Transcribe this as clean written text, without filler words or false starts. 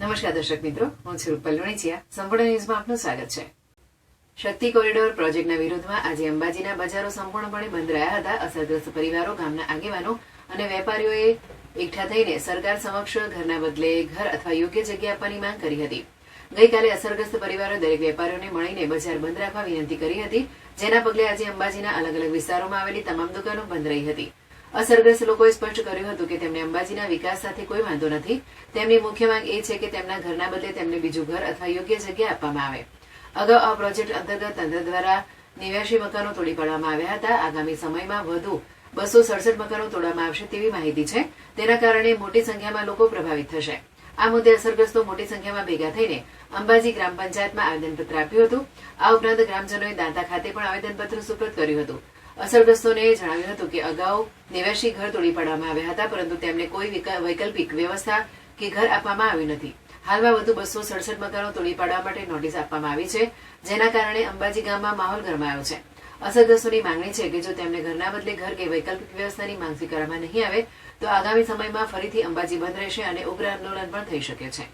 નમસ્કાર દર્શક મિત્રો, હું છું રૂપલ લુણીચિયા. સંપૂર્ણ ન્યૂઝમાં આપનું સ્વાગત છે. શક્તિ કોરિડોર પ્રોજેક્ટના વિરોધમાં આજે અંબાજીના બજારો સંપૂર્ણપણે બંધ રહ્યા હતા. અસરગ્રસ્ત પરિવારો, ગામના આગેવાનો અને વેપારીઓએ એકઠા થઈને સરકાર સમક્ષ ઘરના બદલે ઘર અથવા યોગ્ય જગ્યા આપવાની માંગ કરી હતી. ગઈકાલે અસરગ્રસ્ત પરિવારોએ દરેક વેપારીઓને મળીને બજાર બંધ રાખવા વિનંતી કરી હતી, જેના પગલે આજે અંબાજીના અલગ અલગ વિસ્તારોમાં આવેલી તમામ દુકાનો બંધ રહી હતી. અસરગ્રસ્ત લોકોએ સ્પષ્ટ કર્યું હતું કે તેમને અંબાજીના વિકાસ સાથે કોઈ વાંધો નથી. તેમની મુખ્ય માંગ એ છે કે તેમના ઘરના બદલે તેમને બીજું ઘર અથવા યોગ્ય જગ્યા આપવામાં આવે. અગાઉ આ પ્રોજેક્ટ અંતર્ગત તંત્ર દ્વારા 89 મકાનો તોડી પાડવામાં આવ્યા હતા. આગામી સમયમાં વધુ 267 મકાનો તોડવામાં આવશે તેવી માહિતી છે. તેના કારણે મોટી સંખ્યામાં લોકો પ્રભાવિત થશે. આ મુદ્દે અસરગ્રસ્તો મોટી સંખ્યામાં ભેગા થઈને અંબાજી ગ્રામ પંચાયતમાં આવેદનપત્ર આપ્યું હતું. આ ઉપરાંત ગ્રામજનોએ દાંતા ખાતે પણ આવેદનપત્ર સુપ્રત કર્યું હતું. અસરગ્રસ્તોને જણાવ્યું હતું કે અગાઉ 89 ઘર તોડી પાડવામાં આવ્યા હતા, પરંતુ તેમને કોઈ વૈકલ્પિક વ્યવસ્થા કે ઘર આપવામાં આવ્યું નથી. હાલમાં વધુ 267 મકાનો તોડી પાડવા માટે નોટિસ આપવામાં આવી છે, જેના કારણે અંબાજી ગામમાં માહોલ ગરમાયો છે. અસરગ્રસ્તોની માંગણી છે કે જો તેમને ઘરના બદલે ઘર કે વૈકલ્પિક વ્યવસ્થાની માંગ સ્વીકારવામાં નહીં આવે તો આગામી સમયમાં ફરીથી અંબાજી બંધ રહેશે અને ઉગ્ર આંદોલન પણ થઈ શકે છે.